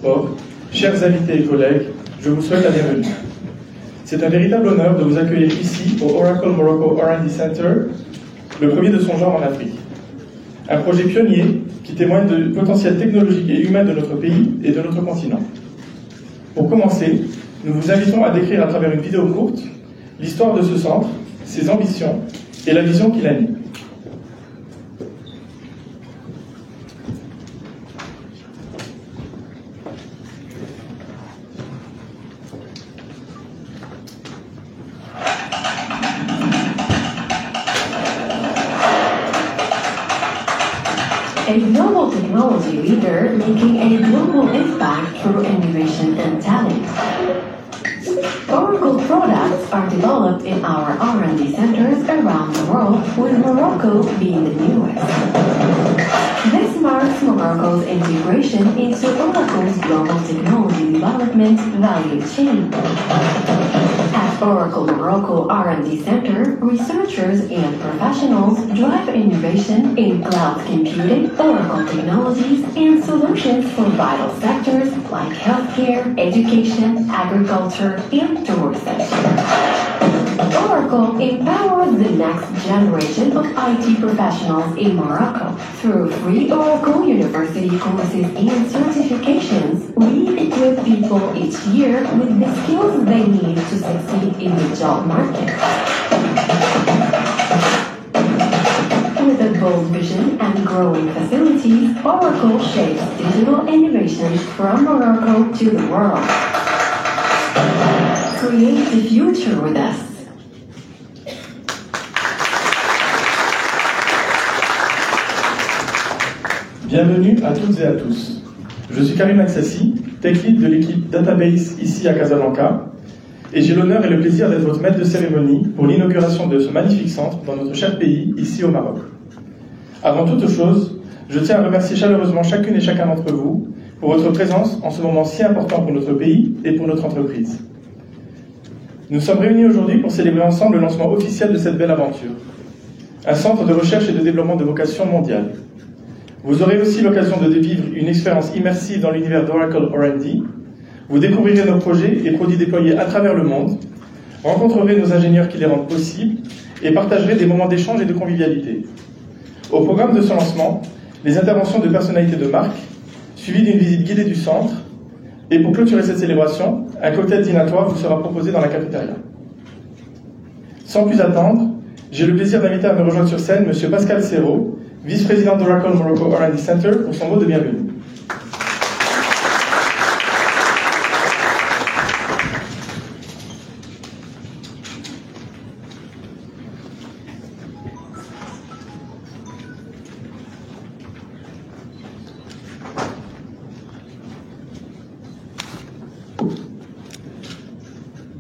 Or, chers invités et collègues, je vous souhaite la bienvenue. C'est un véritable honneur de vous accueillir ici au Oracle Morocco R&D Center, le premier de son genre en Afrique. Un projet pionnier qui témoigne du potentiel technologique et humain de notre pays et de notre continent. Pour commencer, nous vous invitons à décrire à travers une vidéo courte l'histoire de ce centre, ses ambitions et la vision qui l'anime. A global technology leader making a global impact through innovation and talent. Oracle products are developed in our R&D centers around the world, with Morocco being the newest. This marks Morocco's integration into Oracle's global technology development value chain. At Oracle Morocco R&D Center, researchers and professionals drive innovation in cloud computing, Oracle technologies, and solutions for vital sectors like healthcare, education, agriculture, and tourism. Oracle empowers the next generation of IT professionals in Morocco. Through free Oracle University courses and certifications, we equip people each year with the skills they need to succeed in the job market. With a bold vision and growing facilities, Oracle shapes digital innovation from Morocco to the world. Create the future with us. Bienvenue à toutes et à tous. Je suis Karim Aksassi, tech lead de l'équipe Database ici à Casablanca, et j'ai l'honneur et le plaisir d'être votre maître de cérémonie pour l'inauguration de ce magnifique centre dans notre cher pays, ici au Maroc. Avant toute chose, je tiens à remercier chaleureusement chacune et chacun d'entre vous pour votre présence en ce moment si important pour notre pays et pour notre entreprise. Nous sommes réunis aujourd'hui pour célébrer ensemble le lancement officiel de cette belle aventure. Un centre de recherche et de développement de vocation mondiale. Vous aurez aussi l'occasion de vivre une expérience immersive dans l'univers d'Oracle R&D. Vous découvrirez nos projets et produits déployés à travers le monde, rencontrerez nos ingénieurs qui les rendent possibles et partagerez des moments d'échange et de convivialité. Au programme de ce lancement, les interventions de personnalités de marque, suivies d'une visite guidée du centre, et pour clôturer cette célébration, un cocktail dînatoire vous sera proposé dans la cafétéria. Sans plus attendre, j'ai le plaisir d'inviter à me rejoindre sur scène M. Pascal Serrault, vice-président d'Oracle Morocco R&D Center, pour son mot de bienvenue.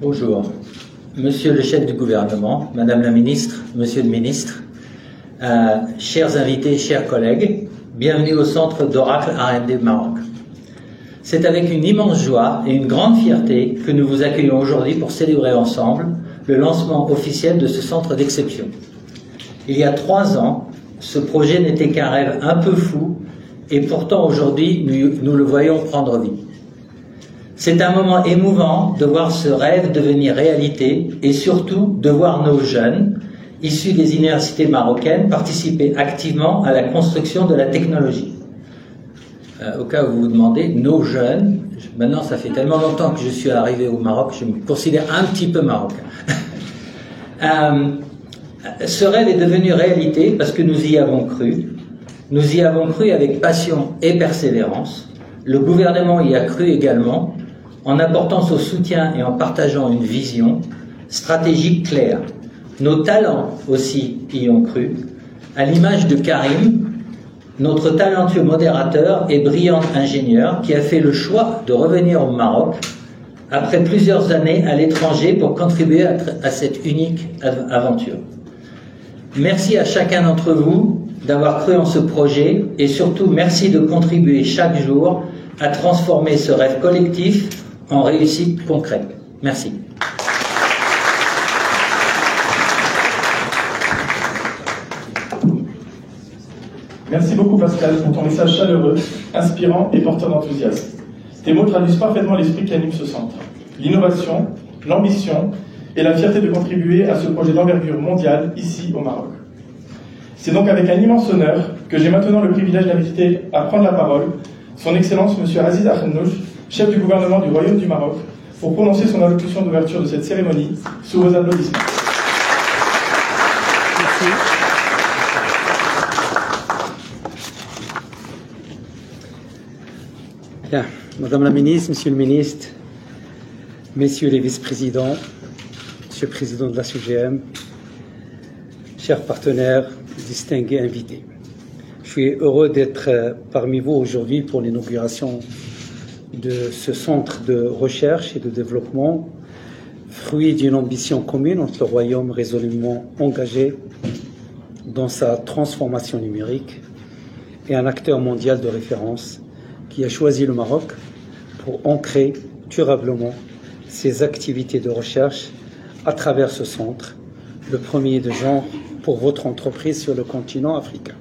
Bonjour, Monsieur le chef du gouvernement, Madame la ministre, Monsieur le ministre, chers invités, chers collègues, bienvenue au centre d'Oracle R&D Maroc. C'est avec une immense joie et une grande fierté que nous vous accueillons aujourd'hui pour célébrer ensemble le lancement officiel de ce centre d'exception. Il y a 3 ans, ce projet n'était qu'un rêve un peu fou et pourtant aujourd'hui, nous le voyons prendre vie. C'est un moment émouvant de voir ce rêve devenir réalité et surtout de voir nos jeunes, issus des universités marocaines, participer activement à la construction de la technologie. Au cas où vous vous demandez, nos jeunes, maintenant ça fait tellement longtemps que je suis arrivé au Maroc, je me considère un petit peu marocain. Ce rêve est devenu réalité parce que nous y avons cru. Nous y avons cru avec passion et persévérance. Le gouvernement y a cru également, en apportant son soutien et en partageant une vision stratégique claire. Nos talents aussi y ont cru, à l'image de Karim, notre talentueux modérateur et brillant ingénieur qui a fait le choix de revenir au Maroc après plusieurs années à l'étranger pour contribuer à cette unique aventure. Merci à chacun d'entre vous d'avoir cru en ce projet et surtout merci de contribuer chaque jour à transformer ce rêve collectif en réussite concrète. Merci. Merci beaucoup Pascal pour ton message chaleureux, inspirant et porteur d'enthousiasme. Tes mots traduisent parfaitement l'esprit qui anime ce centre. L'innovation, l'ambition et la fierté de contribuer à ce projet d'envergure mondiale ici au Maroc. C'est donc avec un immense honneur que j'ai maintenant le privilège d'inviter à prendre la parole son Excellence M. Aziz Akhnouch, chef du gouvernement du Royaume du Maroc, pour prononcer son allocution d'ouverture de cette cérémonie sous vos applaudissements. Merci. Bien. Madame la ministre, Monsieur le ministre, Messieurs les vice-présidents, Monsieur le président de la CGM, chers partenaires, distingués invités. Je suis heureux d'être parmi vous aujourd'hui pour l'inauguration de ce centre de recherche et de développement, fruit d'une ambition commune entre le Royaume résolument engagé dans sa transformation numérique et un acteur mondial de référence qui a choisi le Maroc pour ancrer durablement ses activités de recherche à travers ce centre, le premier de genre pour votre entreprise sur le continent africain.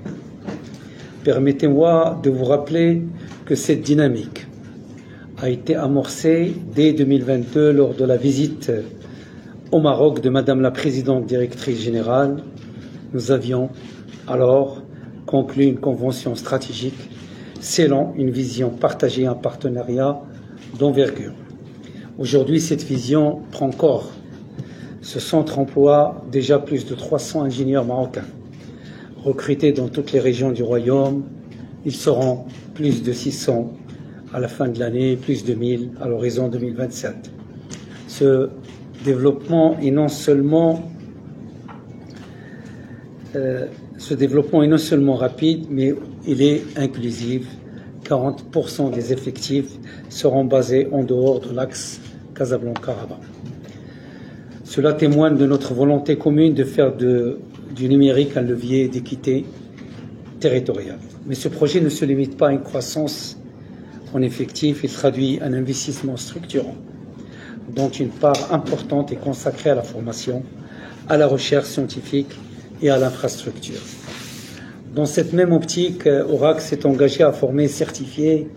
Permettez-moi de vous rappeler que cette dynamique a été amorcée dès 2022 lors de la visite au Maroc de Madame la Présidente Directrice Générale. Nous avions alors conclu une convention stratégique scellant une vision partagée, un partenariat d'envergure. Aujourd'hui, cette vision prend corps. Ce centre emploie déjà plus de 300 ingénieurs marocains. Recrutés dans toutes les régions du Royaume, ils seront plus de 600 à la fin de l'année, plus de 1000 à l'horizon 2027. Ce développement est non seulement rapide, mais il est inclusif. 40% des effectifs seront basés en dehors de l'axe Casablanca-Rabat. Cela témoigne de notre volonté commune de faire du numérique un levier d'équité territoriale. Mais ce projet ne se limite pas à une croissance en effectif, il traduit un investissement structurant, dont une part importante est consacrée à la formation, à la recherche scientifique et à l'infrastructure. Dans cette même optique, Oracle s'est engagé à former et certifier,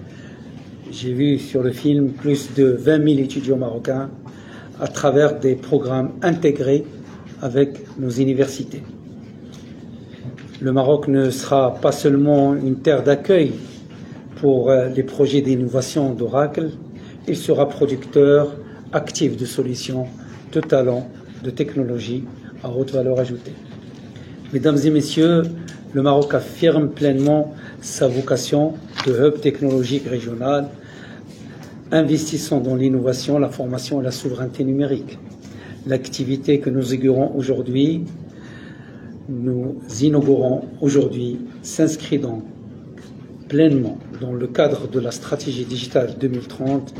j'ai vu sur le film, plus de 20 000 étudiants marocains à travers des programmes intégrés avec nos universités. Le Maroc ne sera pas seulement une terre d'accueil pour les projets d'innovation d'Oracle, il sera producteur actif de solutions, de talents, de technologies à haute valeur ajoutée. Mesdames et messieurs, le Maroc affirme pleinement sa vocation de hub technologique régional, investissant dans l'innovation, la formation et la souveraineté numérique. L'activité que nous inaugurons aujourd'hui s'inscrit donc pleinement dans le cadre de la stratégie digitale 2030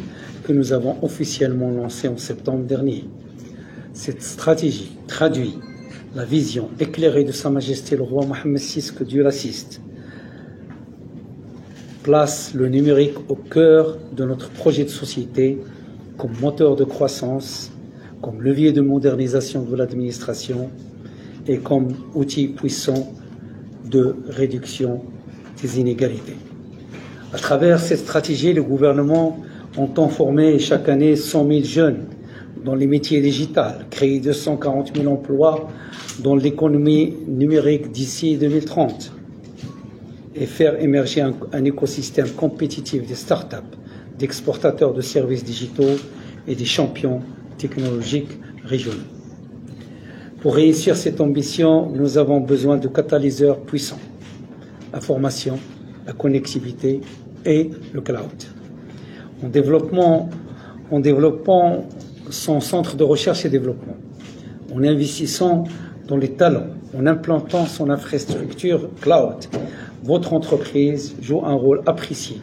que nous avons officiellement lancée en septembre dernier. Cette stratégie traduit la vision éclairée de Sa Majesté le roi Mohammed VI, que Dieu l'assiste, place le numérique au cœur de notre projet de société comme moteur de croissance, comme levier de modernisation de l'administration et comme outil puissant de réduction des inégalités. À travers cette stratégie, le gouvernement entend former chaque année 100 000 jeunes dans les métiers digitales, créer 240 000 emplois dans l'économie numérique d'ici 2030 et faire émerger un écosystème compétitif des start-up, d'exportateurs de services digitaux et des champions technologiques régionaux. Pour réussir cette ambition, nous avons besoin de catalyseurs puissants. La formation, la connectivité et le cloud. En développant son centre de recherche et développement, en investissant dans les talents, en implantant son infrastructure cloud, votre entreprise joue un rôle apprécié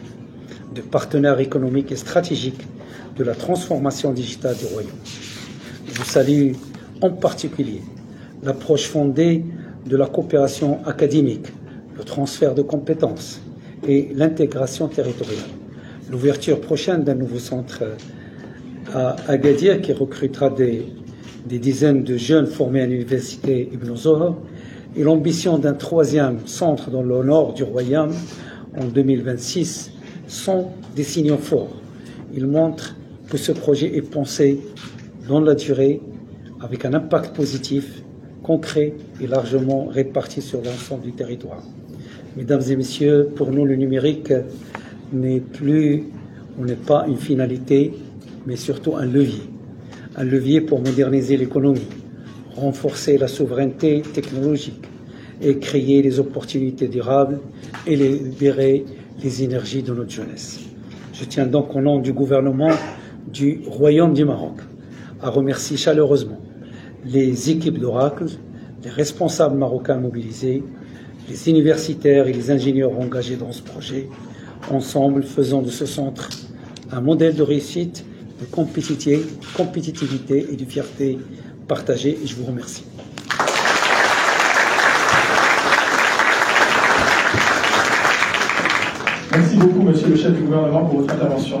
de partenaire économique et stratégique de la transformation digitale du Royaume. Je salue en particulier l'approche fondée de la coopération académique, le transfert de compétences et l'intégration territoriale. L'ouverture prochaine d'un nouveau centre à Agadir qui recrutera des dizaines de jeunes formés à l'université Ibn Zohar et l'ambition d'un troisième centre dans le nord du Royaume en 2026 sont des signaux forts Il montre que ce projet est pensé dans la durée avec un impact positif, concret et largement réparti sur l'ensemble du territoire. Mesdames et messieurs, pour nous, le numérique n'est pas une finalité, mais surtout un levier pour moderniser l'économie, renforcer la souveraineté technologique et créer des opportunités durables et libérer les énergies de notre jeunesse. Je tiens donc au nom du gouvernement du Royaume du Maroc à remercier chaleureusement les équipes d'Oracle, les responsables marocains mobilisés, les universitaires et les ingénieurs engagés dans ce projet, ensemble faisant de ce centre un modèle de réussite, de compétitivité et de fierté partagée. Et je vous remercie. Merci beaucoup, Monsieur le chef du gouvernement, pour votre intervention.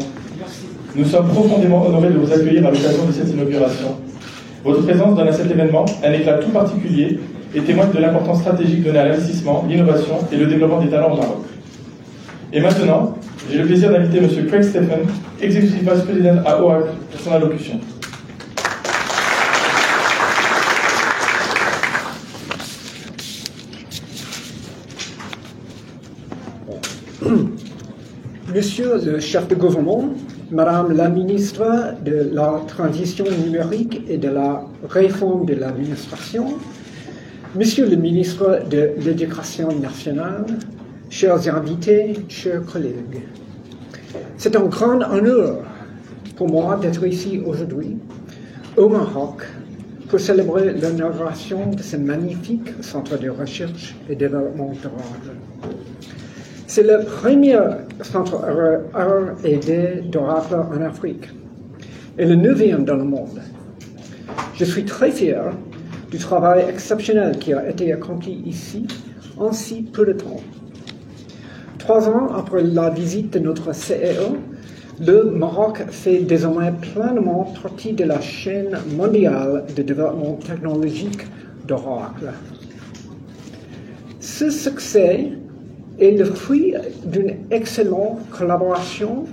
Nous sommes profondément honorés de vous accueillir à l'occasion de cette inauguration. Votre présence donne à cet événement un éclat tout particulier et témoigne de l'importance stratégique donnée à l'investissement, l'innovation et le développement des talents au Maroc. Et maintenant, j'ai le plaisir d'inviter M. Craig Stephen, Executive Vice President à Oracle, pour son allocution. Monsieur le chef de gouvernement, Madame la ministre de la Transition numérique et de la réforme de l'administration, Monsieur le ministre de l'Éducation nationale, chers invités, chers collègues, c'est un grand honneur pour moi d'être ici aujourd'hui, au Maroc, pour célébrer l'inauguration de ce magnifique centre de recherche et développement durable. C'est le premier centre R&D d'Oracle en Afrique et le 9e dans le monde. Je suis très fier du travail exceptionnel qui a été accompli ici en si peu de temps. 3 ans après la visite de notre CEO, le Maroc fait désormais pleinement partie de la chaîne mondiale de développement technologique d'Oracle. Ce succès est le fruit d'une excellente collaboration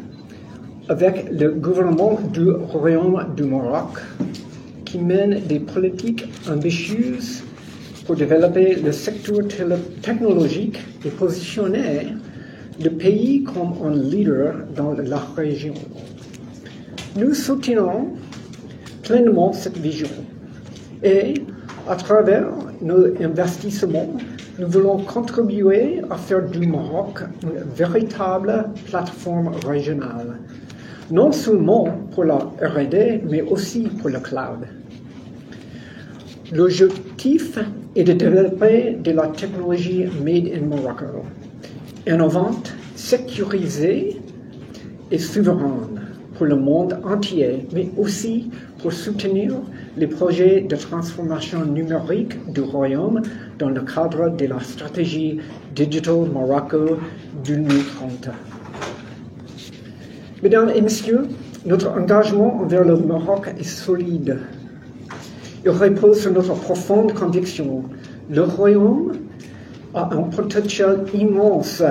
avec le gouvernement du Royaume du Maroc, qui mène des politiques ambitieuses pour développer le secteur technologique et positionner le pays comme un leader dans la région. Nous soutenons pleinement cette vision et, à travers nos investissements, nous voulons contribuer à faire du Maroc une véritable plateforme régionale, non seulement pour la R&D, mais aussi pour le cloud. L'objectif est de développer de la technologie made in Morocco, innovante, sécurisée et souveraine pour le monde entier, mais aussi pour soutenir les projets de transformation numérique du Royaume dans le cadre de la stratégie Digital Morocco 2030. Mesdames et messieurs, notre engagement envers le Maroc est solide. Il repose sur notre profonde conviction. Le Royaume a un potentiel immense,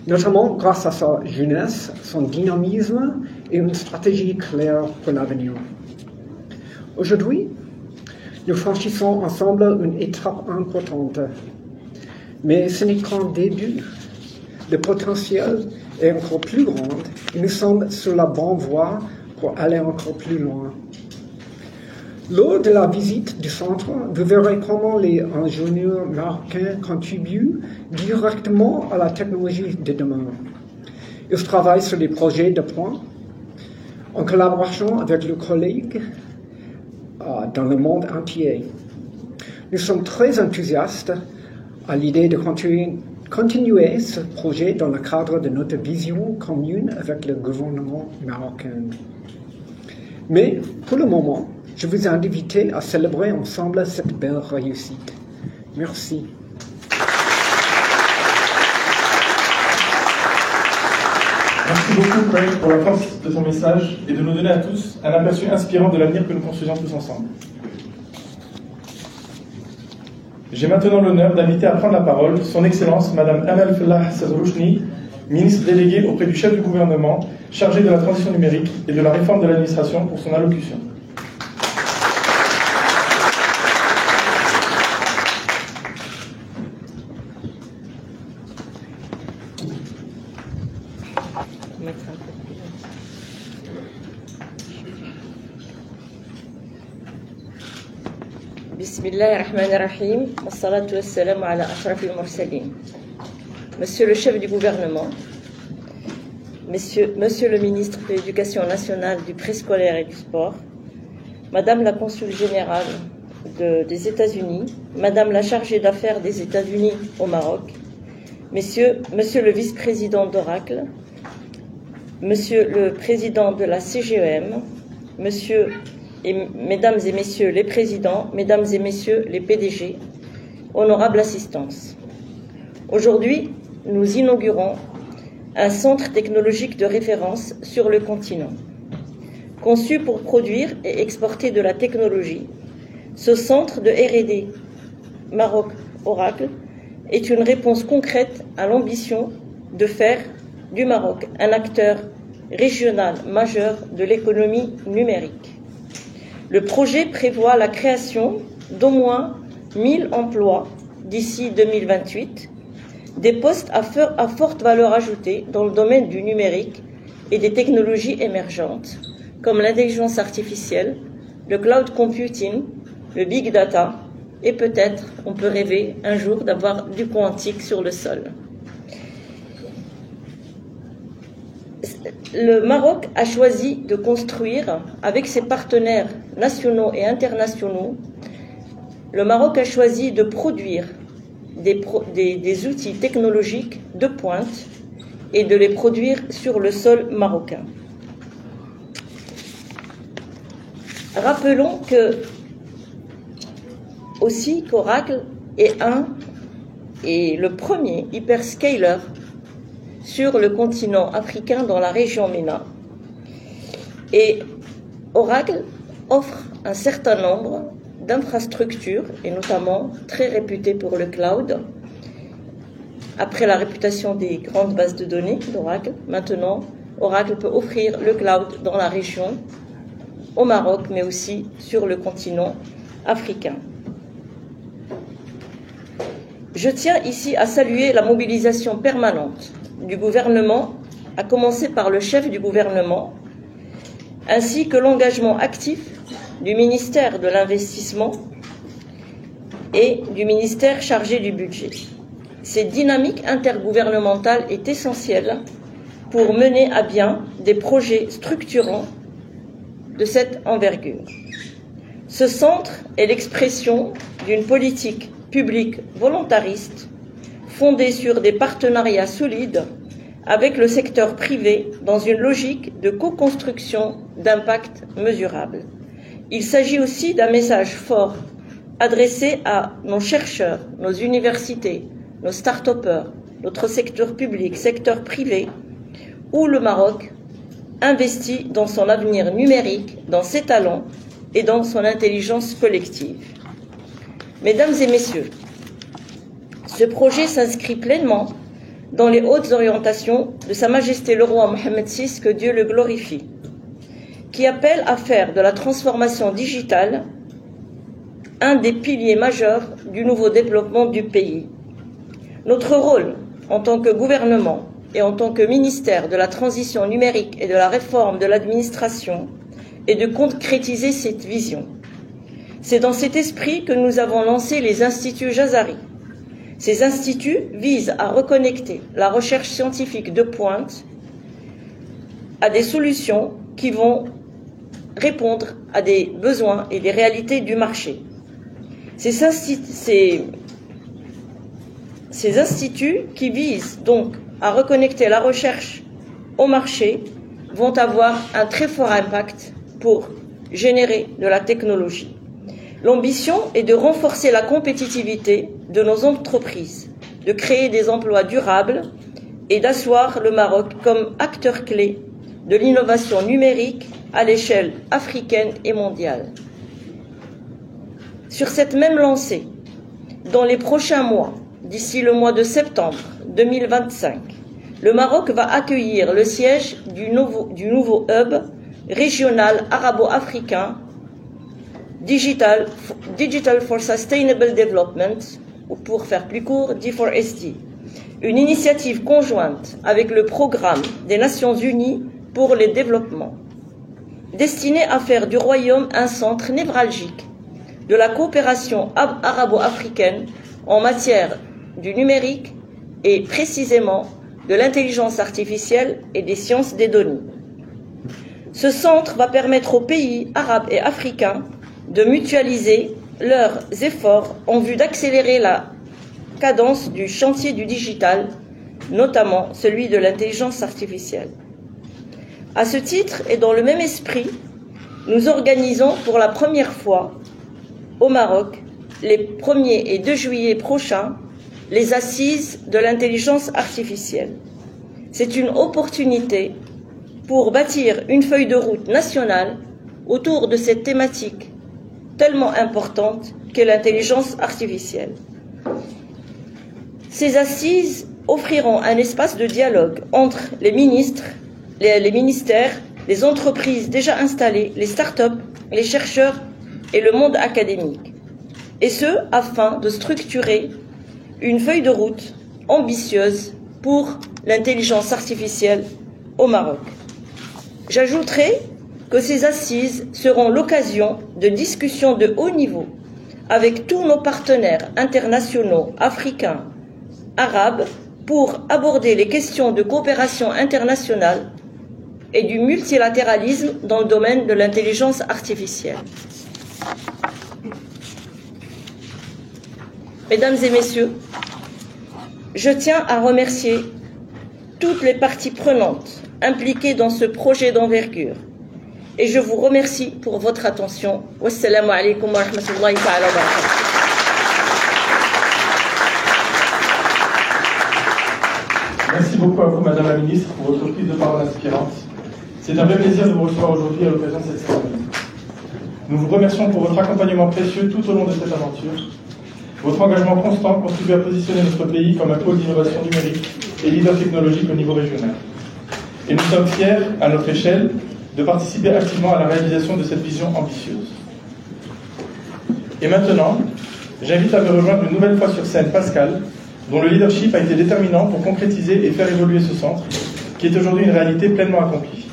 notamment grâce à sa jeunesse, son dynamisme et une stratégie claire pour l'avenir. Aujourd'hui, nous franchissons ensemble une étape importante, mais ce n'est qu'un début. Le potentiel est encore plus grand et nous sommes sur la bonne voie pour aller encore plus loin. Lors de la visite du centre, vous verrez comment les ingénieurs marocains contribuent directement à la technologie de demain. Ils travaillent sur des projets de pointe en collaboration avec leurs collègues dans le monde entier. Nous sommes très enthousiastes à l'idée de continuer ce projet dans le cadre de notre vision commune avec le gouvernement marocain. Mais pour le moment, je vous invite à célébrer ensemble cette belle réussite. Merci. Merci beaucoup, Craig, pour la force de ton message et de nous donner à tous un aperçu inspirant de l'avenir que nous construisons tous ensemble. J'ai maintenant l'honneur d'inviter à prendre la parole son Excellence Madame Amal Fellah Serrouchni, ministre délégué auprès du chef du gouvernement, chargé de la transition numérique et de la réforme de l'administration pour son allocution. Bismillahirrahmanirrahim. Wassalatu wassalamu ala ashrafil mursalin. Monsieur le chef du gouvernement, Monsieur le ministre de l'Éducation nationale, du préscolaire et du sport, Madame la consul générale des États-Unis, Madame la chargée d'affaires des États-Unis au Maroc, Monsieur le vice-président d'Oracle, Monsieur le président de la CGEM, Mesdames et messieurs les présidents, mesdames et messieurs les PDG, honorable assistance. Aujourd'hui, nous inaugurons un centre technologique de référence sur le continent. Conçu pour produire et exporter de la technologie, ce centre de R&D Maroc Oracle est une réponse concrète à l'ambition de faire du Maroc un acteur régional majeur de l'économie numérique. Le projet prévoit la création d'au moins 1000 emplois d'ici 2028, des postes à forte valeur ajoutée dans le domaine du numérique et des technologies émergentes, comme l'intelligence artificielle, le cloud computing, le big data, et peut-être on peut rêver un jour d'avoir du quantique sur le sol. Le Maroc a choisi de construire, avec ses partenaires nationaux et internationaux, le Maroc a choisi de produire des outils technologiques de pointe et de les produire sur le sol marocain. Rappelons qu'Oracle est le premier hyperscaler sur le continent africain dans la région MENA. Et Oracle offre un certain nombre d'infrastructures, et notamment très réputées pour le cloud. Après la réputation des grandes bases de données d'Oracle, maintenant, Oracle peut offrir le cloud dans la région, au Maroc, mais aussi sur le continent africain. Je tiens ici à saluer la mobilisation permanente du gouvernement, à commencer par le chef du gouvernement, ainsi que l'engagement actif du ministère de l'Investissement et du ministère chargé du budget. Cette dynamique intergouvernementale est essentielle pour mener à bien des projets structurants de cette envergure. Ce centre est l'expression d'une politique publique volontariste fondée sur des partenariats solides avec le secteur privé dans une logique de co-construction d'impact mesurable. Il s'agit aussi d'un message fort adressé à nos chercheurs, nos universités, nos start-upers, notre secteur public, secteur privé, où le Maroc investit dans son avenir numérique, dans ses talents et dans son intelligence collective. Mesdames et messieurs, ce projet s'inscrit pleinement dans les hautes orientations de Sa Majesté le Roi Mohammed VI, que Dieu le glorifie, qui appelle à faire de la transformation digitale un des piliers majeurs du nouveau développement du pays. Notre rôle en tant que gouvernement et en tant que ministère de la transition numérique et de la réforme de l'administration est de concrétiser cette vision. C'est dans cet esprit que nous avons lancé les instituts Jazari. Ces instituts visent à reconnecter la recherche scientifique de pointe à des solutions qui vont répondre à des besoins et des réalités du marché. Ces instituts qui visent donc à reconnecter la recherche au marché vont avoir un très fort impact pour générer de la technologie. L'ambition est de renforcer la compétitivité de nos entreprises, de créer des emplois durables et d'asseoir le Maroc comme acteur clé de l'innovation numérique à l'échelle africaine et mondiale. Sur cette même lancée, dans les prochains mois, d'ici le mois de septembre 2025, le Maroc va accueillir le siège du nouveau hub régional arabo-africain Digital for Sustainable Development, ou pour faire plus court, D4SD, une initiative conjointe avec le Programme des Nations Unies pour le développement, destinée à faire du Royaume un centre névralgique de la coopération arabo-africaine en matière du numérique et précisément de l'intelligence artificielle et des sciences des données. Ce centre va permettre aux pays arabes et africains de mutualiser leurs efforts en vue d'accélérer la cadence du chantier du digital, notamment celui de l'intelligence artificielle. À ce titre et dans le même esprit, nous organisons pour la première fois au Maroc, les 1er et 2 juillet prochains, les assises de l'intelligence artificielle. C'est une opportunité pour bâtir une feuille de route nationale autour de cette thématique tellement importante qu'est l'intelligence artificielle. Ces assises offriront un espace de dialogue entre les ministres, les ministères, les entreprises déjà installées, les start-up, les chercheurs et le monde académique. Et ce, afin de structurer une feuille de route ambitieuse pour l'intelligence artificielle au Maroc. J'ajouterai que ces assises seront l'occasion de discussions de haut niveau avec tous nos partenaires internationaux, africains, arabes, pour aborder les questions de coopération internationale et du multilatéralisme dans le domaine de l'intelligence artificielle. Mesdames et messieurs, je tiens à remercier toutes les parties prenantes impliquées dans ce projet d'envergure et je vous remercie pour votre attention. Wassalamu alaikum wa rahmatullahi ta'ala wa barakatuh. Merci beaucoup à vous, Madame la Ministre, pour votre prise de parole inspirante. C'est un vrai plaisir de vous recevoir aujourd'hui à l'occasion de cette cérémonie. Nous vous remercions pour votre accompagnement précieux tout au long de cette aventure. Votre engagement constant contribue à positionner notre pays comme un pôle d'innovation numérique et leader technologique au niveau régional. Et nous sommes fiers, à notre échelle, de participer activement à la réalisation de cette vision ambitieuse. Et maintenant, j'invite à me rejoindre une nouvelle fois sur scène Pascal, dont le leadership a été déterminant pour concrétiser et faire évoluer ce centre, qui est aujourd'hui une réalité pleinement accomplie.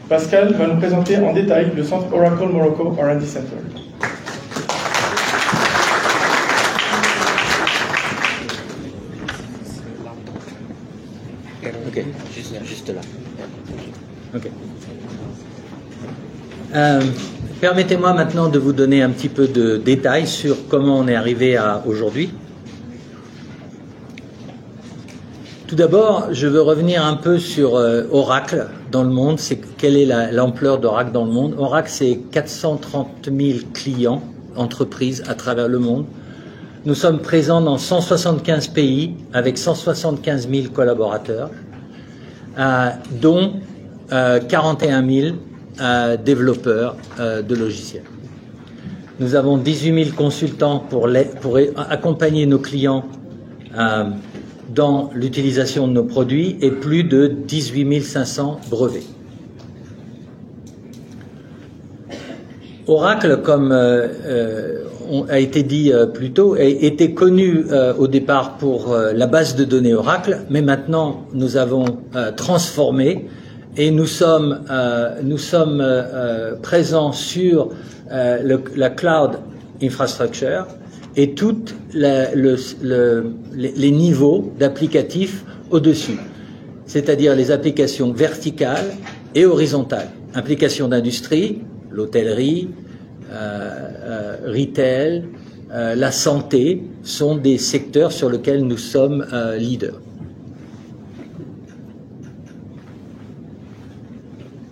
Pascal va nous présenter en détail le centre Oracle Morocco R&D Center. Ok, juste là. Ok. Permettez-moi maintenant de vous donner un petit peu de détails sur comment on est arrivé à aujourd'hui. Tout d'abord, je veux revenir un peu sur Oracle dans le monde. Quelle est l'ampleur d'Oracle dans le monde? Oracle, c'est 430 000 clients, entreprises à travers le monde. Nous sommes présents dans 175 pays avec 175 000 collaborateurs, dont 41 000 développeurs de logiciels. Nous avons 18 000 consultants pour accompagner nos clients dans l'utilisation de nos produits et plus de 18 500 brevets. Oracle, comme a été dit plus tôt, était connu au départ pour la base de données Oracle, mais maintenant nous avons transformé et nous sommes présents sur la cloud infrastructure et tous les niveaux d'applicatifs au-dessus, c'est-à-dire les applications verticales et horizontales, applications d'industrie, l'hôtellerie, retail, la santé sont des secteurs sur lesquels nous sommes leaders.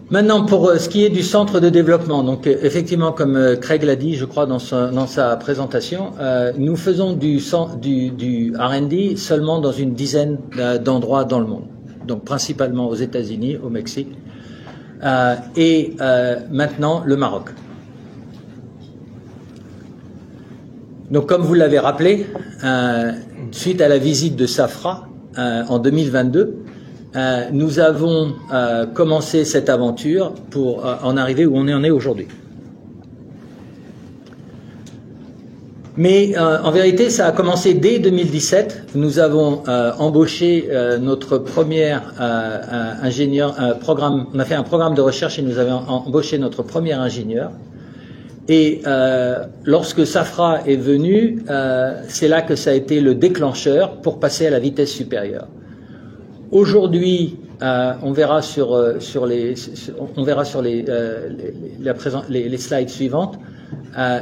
Maintenant, pour ce qui est du centre de développement, donc effectivement, comme Craig l'a dit, je crois, dans sa présentation, nous faisons du R&D seulement dans une dizaine d'endroits dans le monde, donc principalement aux États-Unis, au Mexique, et maintenant le Maroc. Donc, comme vous l'avez rappelé, suite à la visite de Safra en 2022, nous avons commencé cette aventure pour en arriver où on en est aujourd'hui. Mais en vérité, ça a commencé dès 2017. Nous avons embauché notre premier ingénieur, on a fait un programme de recherche et nous avons embauché notre premier ingénieur. Et lorsque Safra est venu, c'est là que ça a été le déclencheur pour passer à la vitesse supérieure. Aujourd'hui, on verra sur les slides suivantes.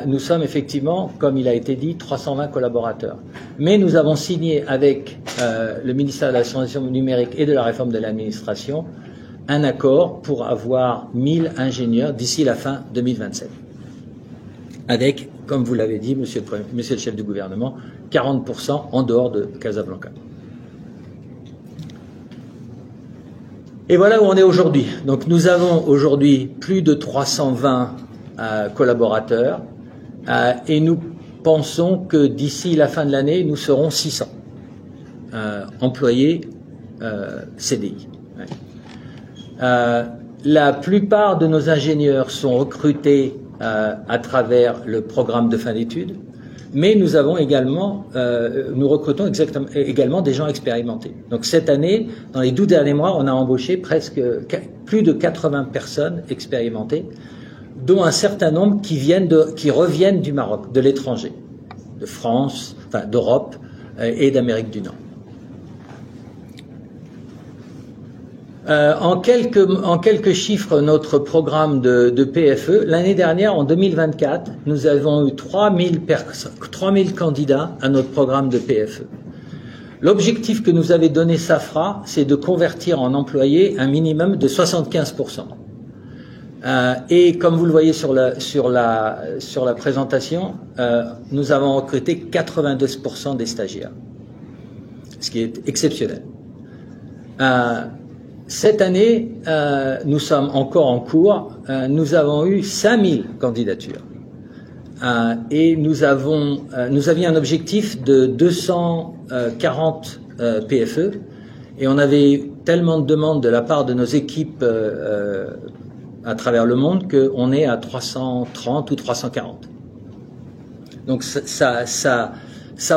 Nous sommes effectivement, comme il a été dit, 320 collaborateurs. Mais nous avons signé avec le ministère de la Transition numérique et de la réforme de l'administration un accord pour avoir 1000 ingénieurs d'ici la fin 2027. Avec, comme vous l'avez dit, monsieur le chef du gouvernement, 40% en dehors de Casablanca. Et voilà où on est aujourd'hui. Donc nous avons aujourd'hui plus de 320 collaborateurs et nous pensons que d'ici la fin de l'année, nous serons 600 employés CDI. Ouais. La plupart de nos ingénieurs sont recrutés à travers le programme de fin d'études, mais nous avons également, nous recrutons également des gens expérimentés. Donc cette année, dans les 12 derniers mois, on a embauché plus de 80 personnes expérimentées, dont un certain nombre qui reviennent du Maroc, de l'étranger, de France, enfin d'Europe et d'Amérique du Nord. En quelques chiffres, notre programme de PFE, l'année dernière, en 2024, nous avons eu 3000 candidats à notre programme de PFE. L'objectif que nous avait donné Safra, c'est de convertir en employés un minimum de 75%. Et comme vous le voyez sur la présentation, nous avons recruté 92% des stagiaires, ce qui est exceptionnel. Cette année, nous sommes encore en cours, nous avons eu 5000 candidatures et nous avions un objectif de 240 PFE et on avait tellement de demandes de la part de nos équipes à travers le monde qu'on est à 330 ou 340. Donc ça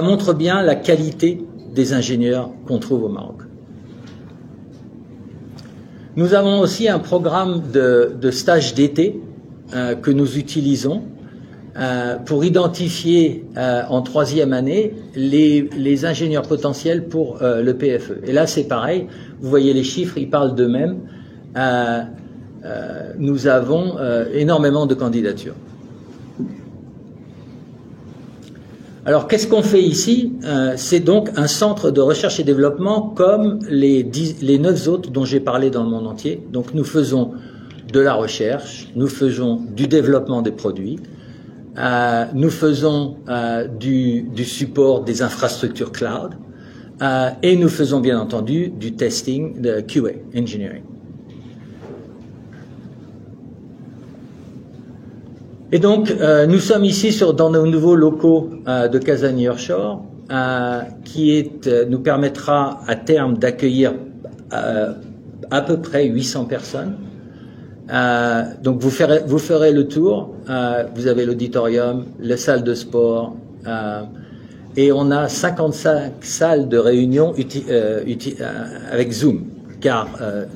montre bien la qualité des ingénieurs qu'on trouve au Maroc. Nous avons aussi un programme de stage d'été que nous utilisons pour identifier en troisième année les ingénieurs potentiels pour le PFE. Et là, c'est pareil, vous voyez les chiffres, ils parlent d'eux-mêmes. Nous avons énormément de candidatures. Alors, qu'est-ce qu'on fait ici? C'est donc un centre de recherche et développement comme les 9 autres dont j'ai parlé dans le monde entier. Donc, nous faisons de la recherche, nous faisons du développement des produits, nous faisons du support des infrastructures cloud et nous faisons bien entendu du testing de QA, engineering. Et donc, nous sommes ici dans nos nouveaux locaux de Casa Nearshore, qui nous permettra à terme d'accueillir à peu près 800 personnes. Donc, vous ferez le tour. Vous avez l'auditorium, la salle de sport, et on a 55 salles de réunion avec Zoom, car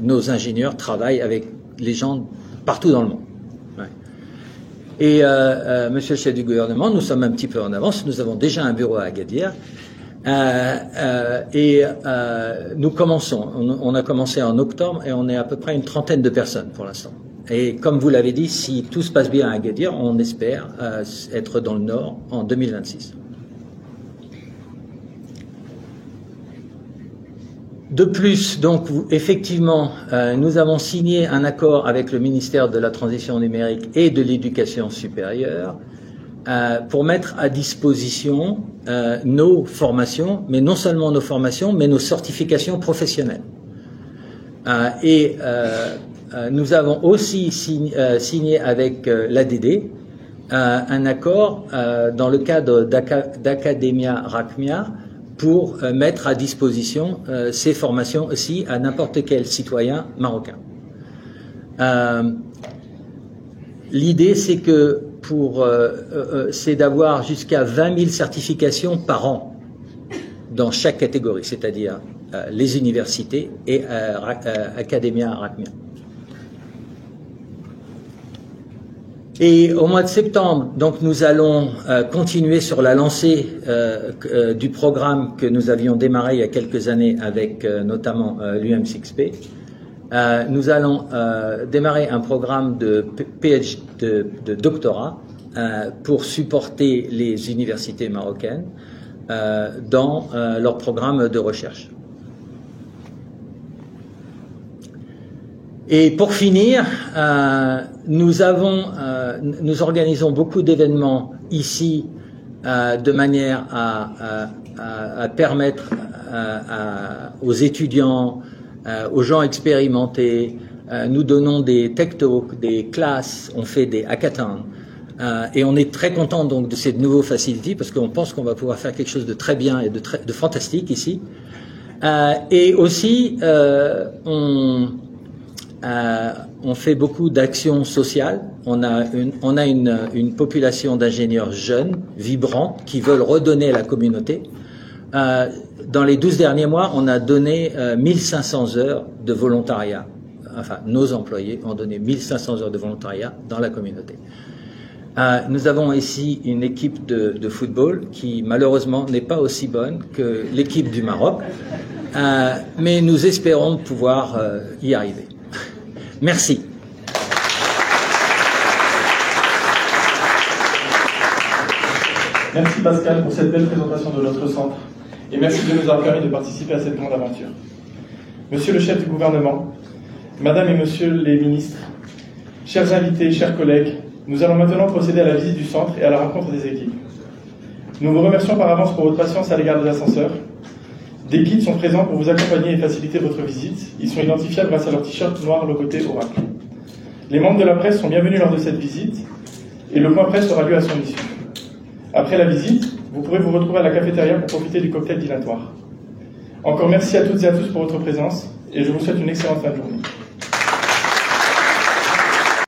nos ingénieurs travaillent avec les gens partout dans le monde. Et monsieur le chef du gouvernement, nous sommes un petit peu en avance, nous avons déjà un bureau à Agadir et nous commençons, on a commencé en octobre et on est à peu près une trentaine de personnes pour l'instant. Et comme vous l'avez dit, si tout se passe bien à Agadir, on espère être dans le Nord en 2026. De plus, donc, effectivement, nous avons signé un accord avec le ministère de la Transition numérique et de l'Éducation supérieure pour mettre à disposition nos formations, mais non seulement nos formations, mais nos certifications professionnelles. Nous avons aussi signé avec l'ADD un accord dans le cadre d'Academia Raqmia pour mettre à disposition ces formations aussi à n'importe quel citoyen marocain. L'idée, c'est que c'est d'avoir jusqu'à 20 000 certifications par an dans chaque catégorie, c'est-à-dire les universités et Academia Arachmia. Et au mois de septembre, donc, nous allons continuer sur la lancée du programme que nous avions démarré il y a quelques années avec notamment l'UM6P. Nous allons démarrer un programme de PhD, de doctorat pour supporter les universités marocaines dans leur programme de recherche. Et pour finir, nous organisons beaucoup d'événements ici de manière à permettre aux étudiants, aux gens expérimentés, nous donnons des tech talks, des classes, on fait des hackathons. Et on est très content donc de ces nouveaux facilities parce qu'on pense qu'on va pouvoir faire quelque chose de très bien et de fantastique ici. Et aussi, on fait beaucoup d'actions sociales. On a une population d'ingénieurs jeunes, vibrants, qui veulent redonner à la communauté. Dans les 12 derniers mois, on a donné 1500 heures de volontariat. Enfin, nos employés ont donné 1500 heures de volontariat dans la communauté. Nous avons ici une équipe de football qui, malheureusement, n'est pas aussi bonne que l'équipe du Maroc. Mais nous espérons pouvoir y arriver. Merci. Merci Pascal pour cette belle présentation de notre centre et merci de nous avoir permis de participer à cette grande aventure. Monsieur le chef du gouvernement, Madame et Monsieur les ministres, chers invités, chers collègues, nous allons maintenant procéder à la visite du centre et à la rencontre des équipes. Nous vous remercions par avance pour votre patience à l'égard des ascenseurs. Des guides sont présents pour vous accompagner et faciliter votre visite. Ils sont identifiables grâce à leur t-shirt noir logoté Oracle. Les membres de la presse sont bienvenus lors de cette visite et le point presse aura lieu à son issue. Après la visite, vous pourrez vous retrouver à la cafétéria pour profiter du cocktail dînatoire. Encore merci à toutes et à tous pour votre présence et je vous souhaite une excellente fin de journée.